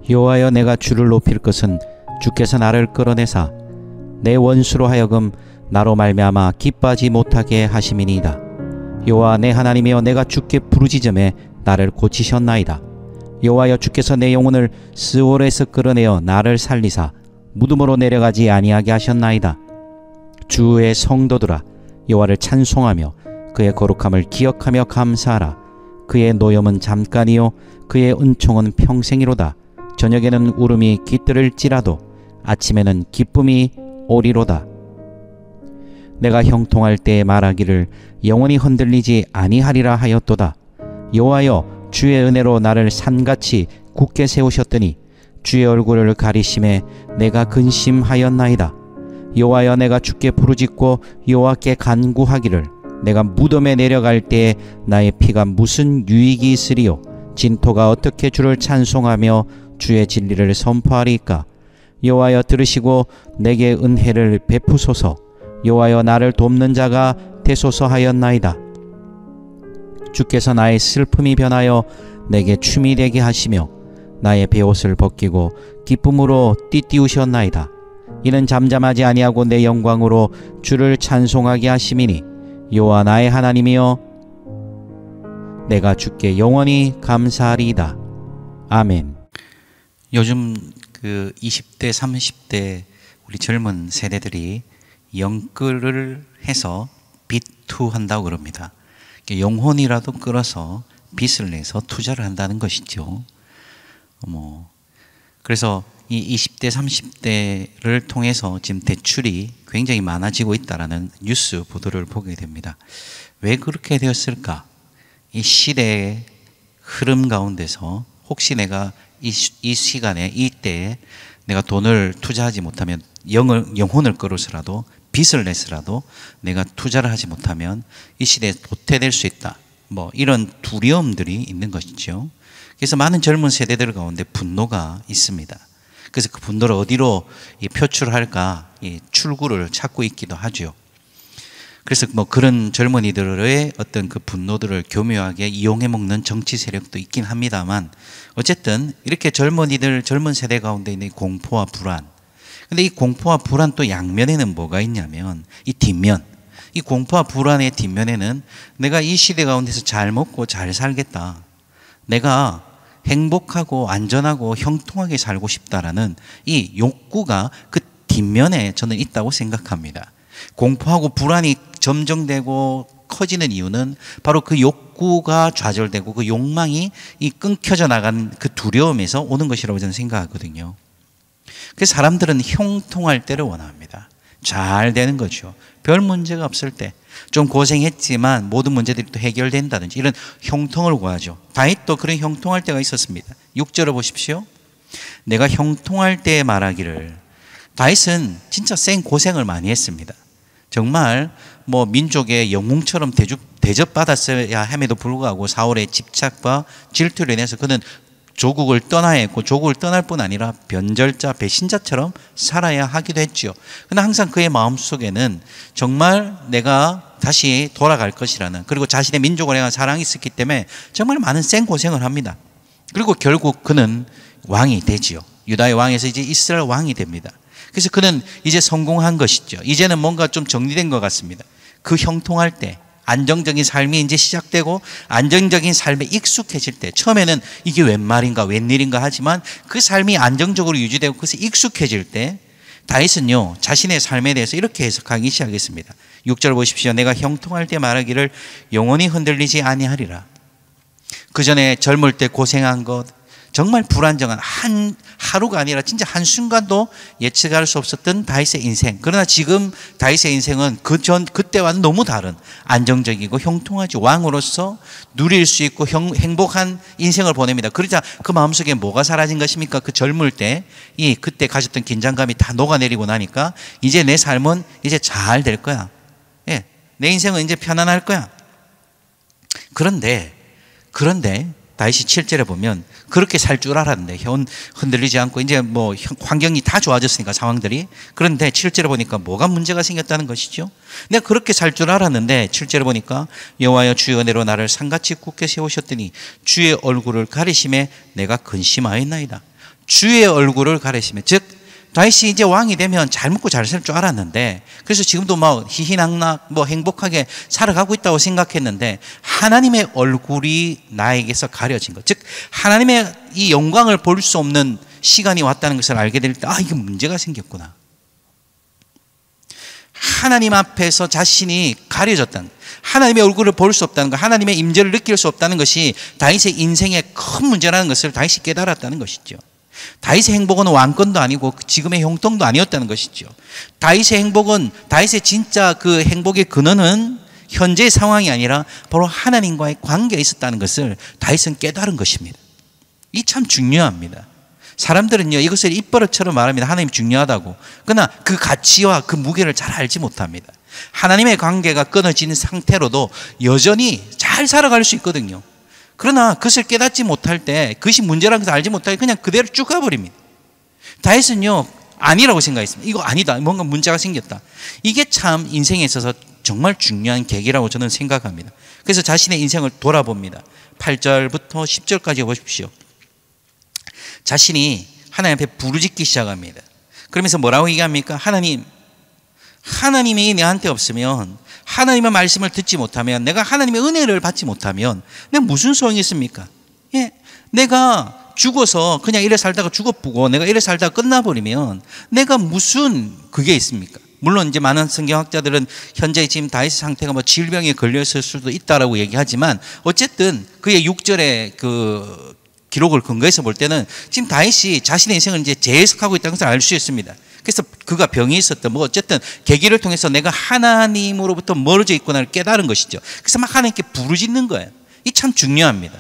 여호와여, 내가 주를 높일 것은 주께서 나를 끌어내사 내 원수로 하여금 나로 말미암아 기뻐하지 못하게 하심이니이다. 여호와 내 하나님이여, 내가 주께 부르짖음에 나를 고치셨나이다. 여호와여, 주께서 내 영혼을 스올에서 끌어내어 나를 살리사 무덤으로 내려가지 아니하게 하셨나이다. 주의 성도들아, 여호와를 찬송하며 그의 거룩함을 기억하며 감사하라. 그의 노염은 잠깐이요 그의 은총은 평생이로다. 저녁에는 울음이 깃들을지라도 아침에는 기쁨이 오리로다. 내가 형통할 때에 말하기를 영원히 흔들리지 아니하리라 하였도다. 여호와여, 주의 은혜로 나를 산같이 굳게 세우셨더니 주의 얼굴을 가리심에 내가 근심하였나이다. 여호와여, 내가 주께 부르짖고 여호와께 간구하기를 내가 무덤에 내려갈 때에 나의 피가 무슨 유익이 있으리요. 진토가 어떻게 주를 찬송하며 주의 진리를 선포하리까. 여호와여, 들으시고 내게 은혜를 베푸소서. 여호와여, 나를 돕는 자가 되소서 하였나이다. 주께서 나의 슬픔이 변하여 내게 춤이 되게 하시며 나의 베옷을 벗기고 기쁨으로 띠띠우셨나이다. 이는 잠잠하지 아니하고 내 영광으로 주를 찬송하게 하심이니 여호와 나의 하나님이여, 내가 주께 영원히 감사하리이다. 아멘. 요즘 그 20대, 30대 우리 젊은 세대들이 영끌을 해서 빚투한다고 그럽니다. 영혼이라도 끌어서 빚을 내서 투자를 한다는 것이죠. 그래서 이 20대, 30대를 통해서 지금 대출이 굉장히 많아지고 있다는 뉴스 보도를 보게 됩니다. 왜 그렇게 되었을까? 이 시대의 흐름 가운데서 혹시 내가 이 시간에, 이때에 내가 돈을 투자하지 못하면, 영혼을 끌어서라도 빚을 내서라도 내가 투자를 하지 못하면 이 시대에 도태될 수 있다. 이런 두려움들이 있는 것이죠. 그래서 많은 젊은 세대들 가운데 분노가 있습니다. 그래서 그 분노를 어디로 표출할까 출구를 찾고 있기도 하죠. 그래서 그런 젊은이들의 어떤 그 분노들을 교묘하게 이용해 먹는 정치 세력도 있긴 합니다만, 어쨌든 이렇게 젊은 세대 가운데 있는 공포와 불안. 근데 이 공포와 불안 또 양면에는 뭐가 있냐면 이 뒷면, 이 공포와 불안의 뒷면에는 내가 이 시대 가운데서 잘 먹고 잘 살겠다, 내가 행복하고 안전하고 형통하게 살고 싶다라는 이 욕구가 그 뒷면에 저는 있다고 생각합니다. 공포하고 불안이 점정되고 커지는 이유는 바로 그 욕구가 좌절되고 그 욕망이 끊겨져 나간 그 두려움에서 오는 것이라고 저는 생각하거든요. 그래서 사람들은 형통할 때를 원합니다. 잘 되는 거죠. 별 문제가 없을 때, 좀 고생했지만 모든 문제들이 또 해결된다든지 이런 형통을 구하죠. 다윗도 그런 형통할 때가 있었습니다. 6절을 보십시오. 내가 형통할 때에 말하기를. 다윗은 진짜 고생을 많이 했습니다. 정말 민족의 영웅처럼 대접받았어야 함에도 불구하고 사울의 집착과 질투로 인해서 그는 조국을 떠나야 했고, 조국을 떠날 뿐 아니라 변절자, 배신자처럼 살아야 하기도 했죠. 그러나 항상 그의 마음속에는 정말 내가 다시 돌아갈 것이라는, 그리고 자신의 민족을 향한 사랑이 있었기 때문에 정말 많은 생고생을 합니다. 그리고 결국 그는 왕이 되지요. 유다의 왕에서 이제 이스라엘 왕이 됩니다. 그래서 그는 이제 성공한 것이죠. 이제는 뭔가 좀 정리된 것 같습니다. 그 형통할 때, 안정적인 삶이 이제 시작되고 안정적인 삶에 익숙해질 때, 처음에는 이게 웬 말인가 웬일인가 하지만 그 삶이 안정적으로 유지되고 그것이 익숙해질 때 다윗은요, 자신의 삶에 대해서 이렇게 해석하기 시작했습니다. 6절 보십시오. 내가 형통할 때 말하기를 영원히 흔들리지 아니하리라. 그 전에 젊을 때 고생한 것, 정말 불안정한 하루가 아니라 진짜 한순간도 예측할 수 없었던 다윗의 인생. 그러나 지금 다윗의 인생은 그때와는 너무 다른 안정적이고 형통하지, 왕으로서 누릴 수 있고 행복한 인생을 보냅니다. 그러자 그 마음속에 뭐가 사라진 것입니까? 그 젊을 때 그때 가졌던 긴장감이 다 녹아내리고 나니까 이제 내 삶은 이제 잘 될 거야. 내 인생은 이제 편안할 거야. 그런데 다윗이 7절에 보면 그렇게 살 줄 알았는데 흔들리지 않고 이제 환경이 다 좋아졌으니까 상황들이. 그런데 7절에 보니까 뭐가 문제가 생겼다는 것이죠. 내가 그렇게 살 줄 알았는데 7절에 보니까 여호와여, 주의 은혜로 나를 산같이 굳게 세우셨더니 주의 얼굴을 가리심에 내가 근심하였나이다. 주의 얼굴을 가리시며, 즉 다윗이 이제 왕이 되면 잘 먹고 잘 살 줄 알았는데, 그래서 지금도 뭐 희희낙낙 뭐 행복하게 살아가고 있다고 생각했는데, 하나님의 얼굴이 나에게서 가려진 것, 즉 하나님의 이 영광을 볼 수 없는 시간이 왔다는 것을 알게 될 때, 아, 이게 문제가 생겼구나. 하나님 앞에서 자신이 가려졌다는, 하나님의 얼굴을 볼 수 없다는 것, 하나님의 임재를 느낄 수 없다는 것이 다윗의 인생의 큰 문제라는 것을 다윗이 깨달았다는 것이죠. 다윗의 행복은 왕권도 아니고 지금의 형통도 아니었다는 것이죠. 다윗의 행복은, 다윗의 진짜 그 행복의 근원은 현재의 상황이 아니라 바로 하나님과의 관계에 있었다는 것을 다윗은 깨달은 것입니다. 이 참 중요합니다. 사람들은요, 이것을 입버릇처럼 말합니다. 하나님 중요하다고. 그러나 그 가치와 그 무게를 잘 알지 못합니다. 하나님의 관계가 끊어진 상태로도 여전히 잘 살아갈 수 있거든요. 그러나 그것을 깨닫지 못할 때, 그것이 문제라는 것을 알지 못할 때 그냥 그대로 쭉 가버립니다. 다윗은요, 아니라고 생각했습니다. 이거 아니다, 뭔가 문제가 생겼다. 이게 참 인생에 있어서 정말 중요한 계기라고 저는 생각합니다. 그래서 자신의 인생을 돌아봅니다. 8절부터 10절까지 보십시오. 자신이 하나님 앞에 부르짖기 시작합니다. 그러면서 뭐라고 얘기합니까? 하나님이 내한테 없으면, 하나님의 말씀을 듣지 못하면, 내가 하나님의 은혜를 받지 못하면 내가 무슨 소용이 있습니까? 예, 내가 죽어서 그냥 이래 살다가 죽어보고 내가 이래 살다가 끝나버리면 내가 무슨 그게 있습니까? 물론 이제 많은 성경학자들은 현재 지금 다윗의 상태가 뭐 질병에 걸렸을 수도 있다라고 얘기하지만, 어쨌든 그의 6절의 그 기록을 근거해서 볼 때는 지금 다윗이 자신의 인생을 이제 재해석하고 있다는 것을 알 수 있습니다. 그래서 그가 병이 있었던, 뭐 어쨌든 계기를 통해서 내가 하나님으로부터 멀어져 있구나를 깨달은 것이죠. 그래서 막 하나님께 부르짖는 거예요. 이 참 중요합니다.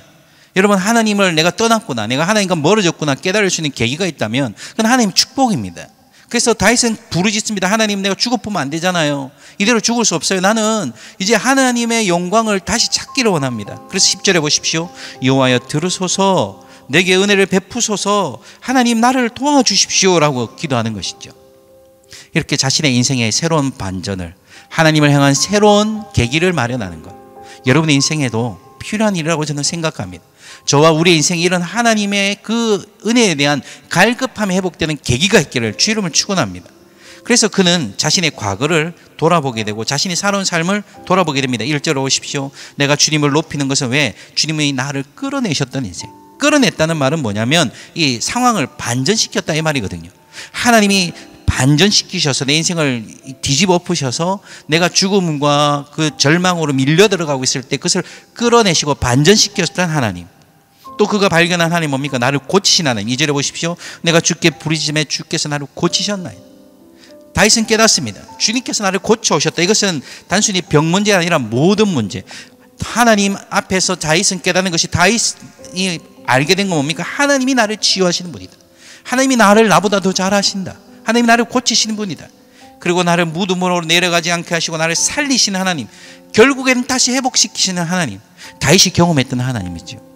여러분, 하나님을 내가 떠났구나, 내가 하나님과 멀어졌구나 깨달을 수 있는 계기가 있다면 그건 하나님의 축복입니다. 그래서 다윗은 부르짖습니다. 하나님, 내가 죽어보면 안 되잖아요. 이대로 죽을 수 없어요. 나는 이제 하나님의 영광을 다시 찾기를 원합니다. 그래서 10절에 보십시오. 여호와여 들으소서, 내게 은혜를 베푸소서, 하나님 나를 도와주십시오라고 기도하는 것이죠. 이렇게 자신의 인생의 새로운 반전을, 하나님을 향한 새로운 계기를 마련하는 것, 여러분의 인생에도 필요한 일이라고 저는 생각합니다. 저와 우리의 인생에 이런 하나님의 그 은혜에 대한 갈급함이 회복되는 계기가 있기를 주 이름을 축원합니다. 그래서 그는 자신의 과거를 돌아보게 되고 자신이 살아온 삶을 돌아보게 됩니다. 1절을 보십시오. 내가 주님을 높이는 것은 왜? 주님이 나를 끌어내셨던 인생. 끌어냈다는 말은 뭐냐면 이 상황을 반전시켰다 이 말이거든요. 하나님이 반전시키셔서 내 인생을 뒤집어 엎으셔서 내가 죽음과 그 절망으로 밀려 들어가고 있을 때 그것을 끌어내시고 반전시켰던 하나님. 또 그가 발견한 하나님 뭡니까? 나를 고치신 하나님. 2절에 보십시오. 내가 주께 부르짖음에 주께서 나를 고치셨나이다. 다윗은 깨닫습니다. 주님께서 나를 고쳐오셨다. 이것은 단순히 병 문제가 아니라 모든 문제. 하나님 앞에서 다윗은 깨닫는 것이, 다윗이 알게 된 건 뭡니까? 하나님이 나를 치유하시는 분이다. 하나님이 나를 나보다 더 잘하신다. 하나님이 나를 고치시는 분이다. 그리고 나를 무덤으로 내려가지 않게 하시고 나를 살리시는 하나님, 결국에는 다시 회복시키시는 하나님, 다윗이 경험했던 하나님이죠.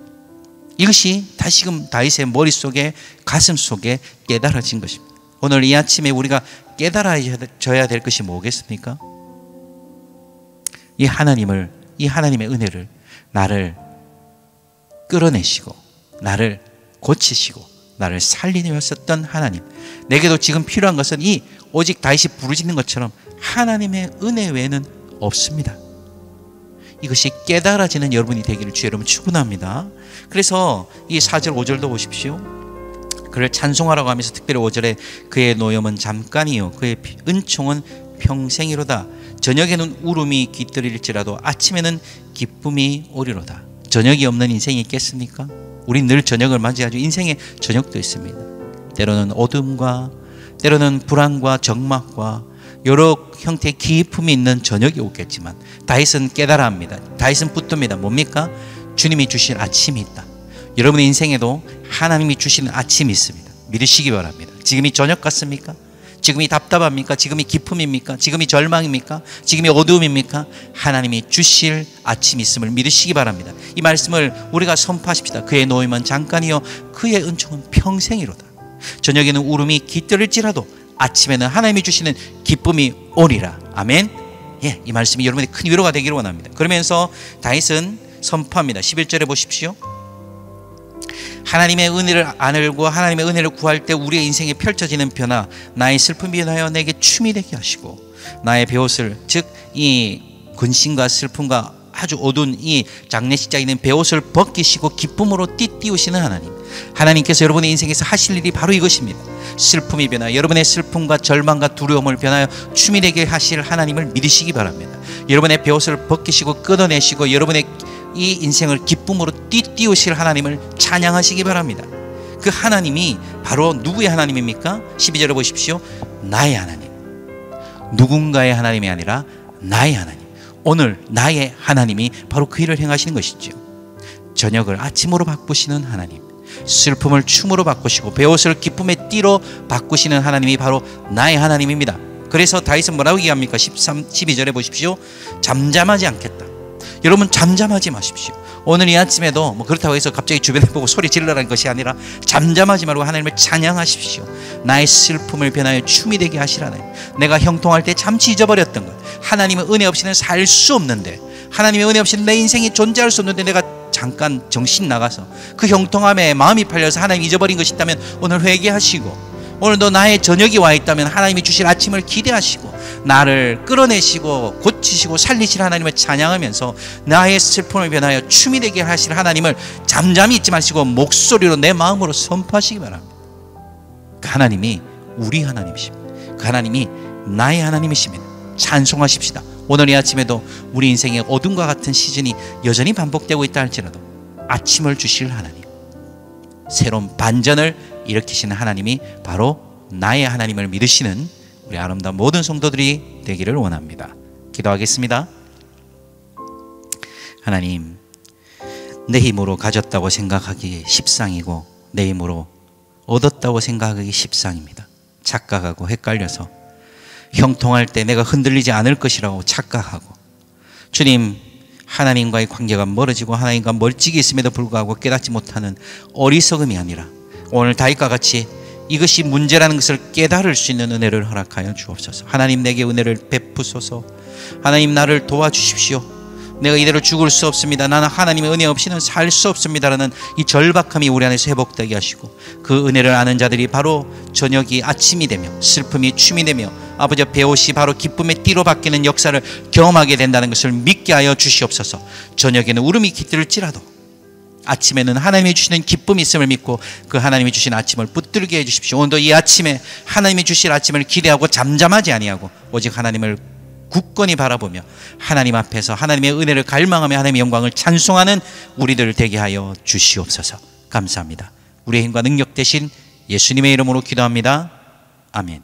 이것이 다시금 다윗의 머릿속에, 가슴속에 깨달아진 것입니다. 오늘 이 아침에 우리가 깨달아져야 될 것이 뭐겠습니까? 이 하나님의 은혜를, 나를 끌어내시고 나를 고치시고 나를 살리셨던 하나님. 내게도 지금 필요한 것은 이 오직 다윗이 부르짖는 것처럼 하나님의 은혜 외에는 없습니다. 이것이 깨달아지는 여러분이 되기를 주 여러분 축원합니다. 그래서 이 4절 5절도 보십시오. 그를 찬송하라고 하면서 특별히 5절에 그의 노염은 잠깐이요 그의 은총은 평생이로다. 저녁에는 울음이 깃들일지라도 아침에는 기쁨이 오리로다. 저녁이 없는 인생이 있겠습니까? 우린 늘 저녁을 맞이하죠. 인생에 저녁도 있습니다. 때로는 어둠과, 때로는 불안과 적막과 여러 형태의 기품이 있는 저녁이 오겠지만 다윗은 깨달아 합니다. 다윗은 붙듭니다. 뭡니까? 주님이 주신 아침이 있다. 여러분의 인생에도 하나님이 주시는 아침이 있습니다. 믿으시기 바랍니다. 지금이 저녁 같습니까? 지금이 답답합니까? 지금이 기쁨입니까? 지금이 절망입니까? 지금이 어두움입니까? 하나님이 주실 아침이 있음을 믿으시기 바랍니다. 이 말씀을 우리가 선포하십시다. 그의 노임은 잠깐이요 그의 은총은 평생이로다. 저녁에는 울음이 깃들일지라도 아침에는 하나님이 주시는 기쁨이 오리라. 아멘. 예, 이 말씀이 여러분의 큰 위로가 되기를 원합니다. 그러면서 다윗은 선포합니다. 11절에 보십시오. 하나님의 은혜를 안 알고 하나님의 은혜를 구할 때 우리의 인생에 펼쳐지는 변화, 나의 슬픔이 인하여 내게 춤이 되게 하시고, 나의 베옷을, 즉 이 근심과 슬픔과 아주 어두운 이 장례식장에 있는 베옷을 벗기시고 기쁨으로 띠띠우시는 하나님, 하나님께서 여러분의 인생에서 하실 일이 바로 이것입니다. 슬픔이 변하여 여러분의 슬픔과 절망과 두려움을 변하여 춤이 되게 하실 하나님을 믿으시기 바랍니다. 여러분의 베옷을 벗기시고 끊어내시고 여러분의 이 인생을 기쁨으로 띠띠우실 하나님을 찬양하시기 바랍니다. 그 하나님이 바로 누구의 하나님입니까? 12절에 보십시오. 나의 하나님. 누군가의 하나님이 아니라 나의 하나님. 오늘 나의 하나님이 바로 그 일을 행하시는 것이죠. 저녁을 아침으로 바꾸시는 하나님, 슬픔을 춤으로 바꾸시고 베옷을 기쁨의 띠로 바꾸시는 하나님이 바로 나의 하나님입니다. 그래서 다윗은 뭐라고 얘기합니까? 12절에 보십시오. 잠잠하지 않겠다. 여러분, 잠잠하지 마십시오. 오늘 이 아침에도 뭐 그렇다고 해서 갑자기 주변에 보고 소리 질러라는 것이 아니라 잠잠하지 말고 하나님을 찬양하십시오. 나의 슬픔을 변하여 춤이 되게 하시라 하나님. 내가 형통할 때 잠시 잊어버렸던 것, 하나님의 은혜 없이는 살 수 없는데, 하나님의 은혜 없이는 내 인생이 존재할 수 없는데 내가 잠깐 정신 나가서 그 형통함에 마음이 팔려서 하나님 잊어버린 것이 있다면 오늘 회개하시고, 오늘도 나의 저녁이 와 있다면 하나님이 주실 아침을 기대하시고 나를 끌어내시고 고치시고 살리실 하나님을 찬양하면서 나의 슬픔을 변하여 춤이 되게 하실 하나님을 잠잠히 잊지 마시고 목소리로 내 마음으로 선포하시기 바랍니다. 그 하나님이 우리 하나님이십니다. 그 하나님이 나의 하나님이십니다. 찬송하십시다. 오늘 이 아침에도 우리 인생의 어둠과 같은 시즌이 여전히 반복되고 있다 할지라도 아침을 주실 하나님, 새로운 반전을 일으키시는 하나님이 바로 나의 하나님을 믿으시는 우리 아름다운 모든 성도들이 되기를 원합니다. 기도하겠습니다. 하나님, 내 힘으로 가졌다고 생각하기 십상이고 내 힘으로 얻었다고 생각하기 십상입니다. 착각하고 헷갈려서 형통할 때 내가 흔들리지 않을 것이라고 착각하고, 주님, 하나님과의 관계가 멀어지고 하나님과 멀찍이 있음에도 불구하고 깨닫지 못하는 어리석음이 아니라 오늘 다윗과 같이 이것이 문제라는 것을 깨달을 수 있는 은혜를 허락하여 주옵소서. 하나님, 내게 은혜를 베푸소서. 하나님, 나를 도와주십시오. 내가 이대로 죽을 수 없습니다. 나는 하나님의 은혜 없이는 살 수 없습니다라는 이 절박함이 우리 안에서 회복되게 하시고, 그 은혜를 아는 자들이 바로 저녁이 아침이 되며 슬픔이 춤이 되며 아버지의 베옷이 바로 기쁨의 띠로 바뀌는 역사를 경험하게 된다는 것을 믿게 하여 주시옵소서. 저녁에는 울음이 깃들을지라도 아침에는 하나님이 주시는 기쁨이 있음을 믿고 그 하나님이 주신 아침을 붙들게 해주십시오. 오늘도 이 아침에 하나님이 주실 아침을 기대하고 잠잠하지 아니하고 오직 하나님을 굳건히 바라보며 하나님 앞에서 하나님의 은혜를 갈망하며 하나님의 영광을 찬송하는 우리들 되게 하여 주시옵소서. 감사합니다. 우리의 힘과 능력 대신 예수님의 이름으로 기도합니다. 아멘.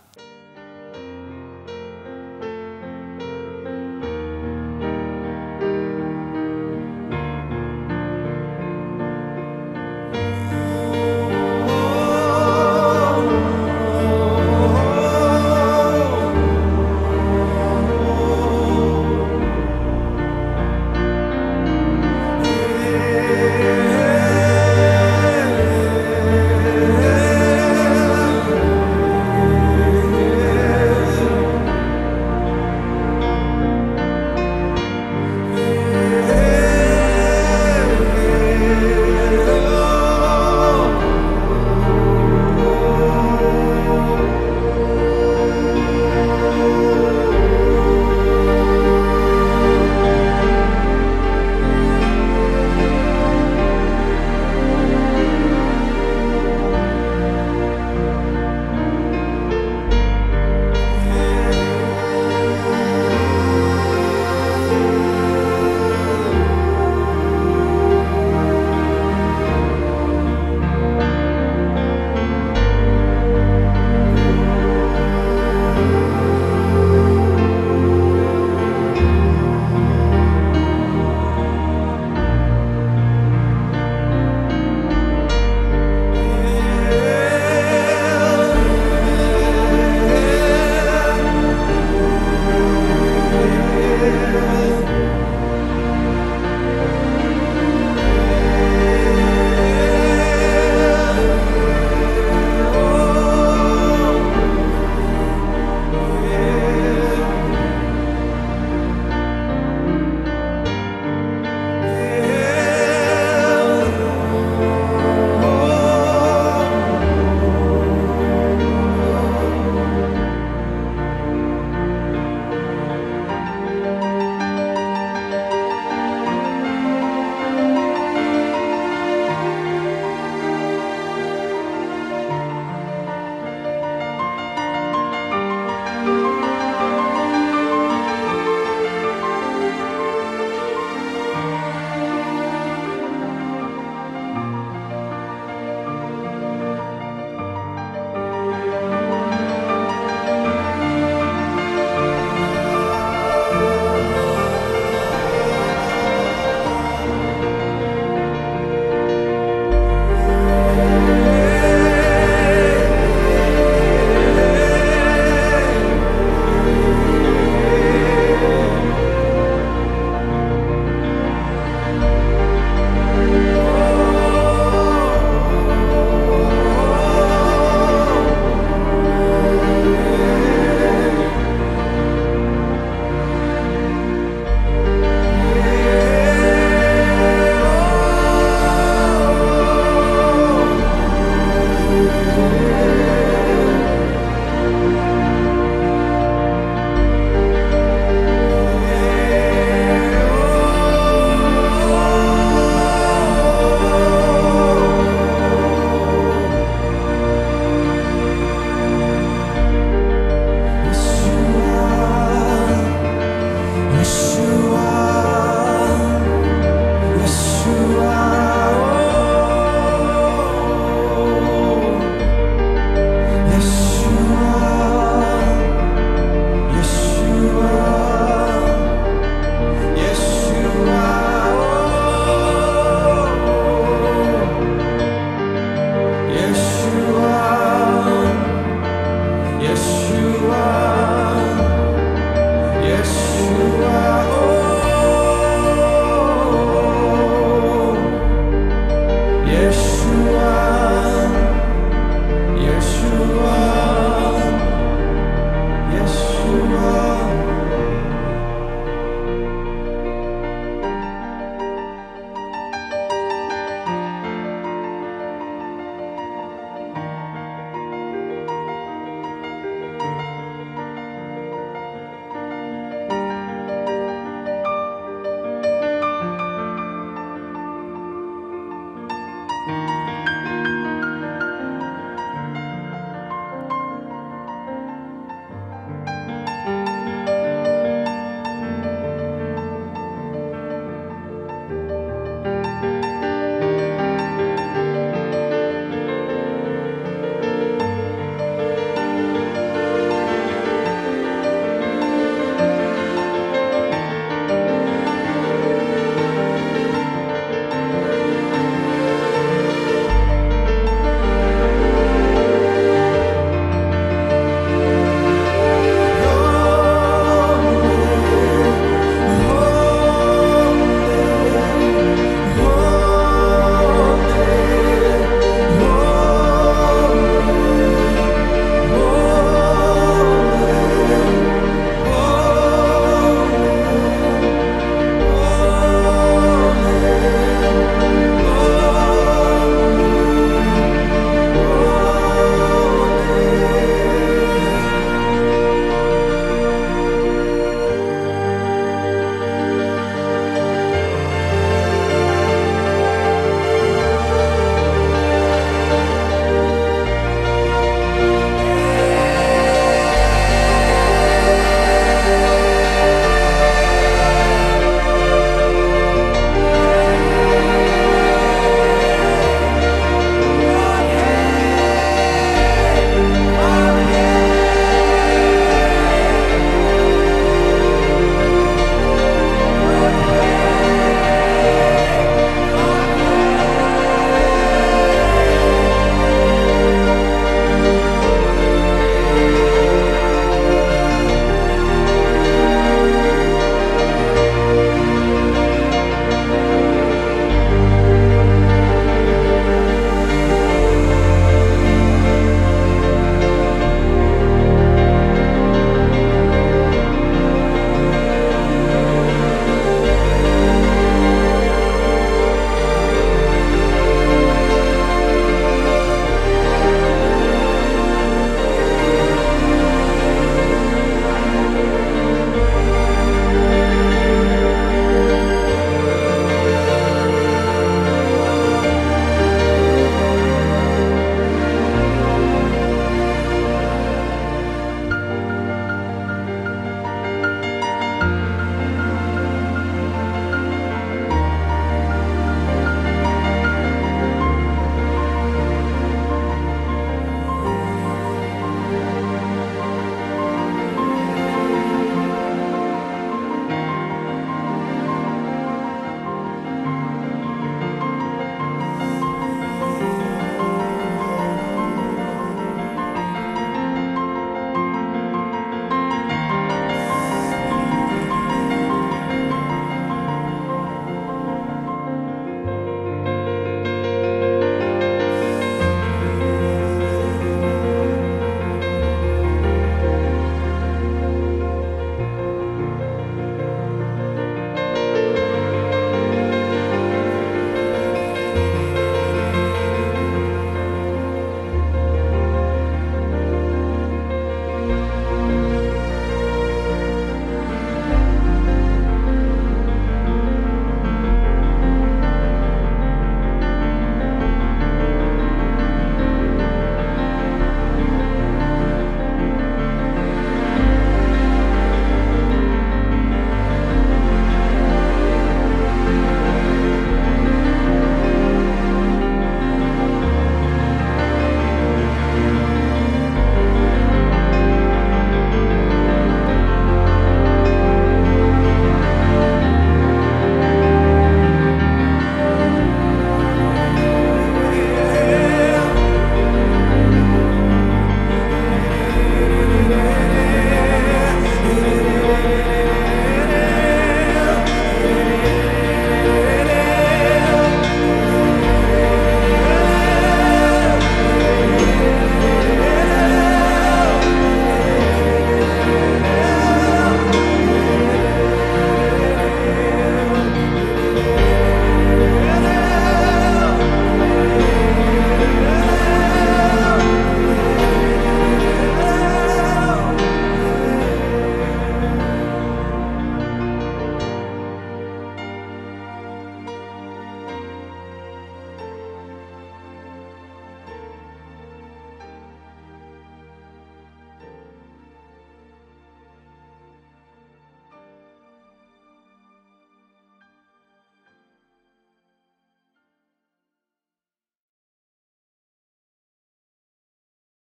좋아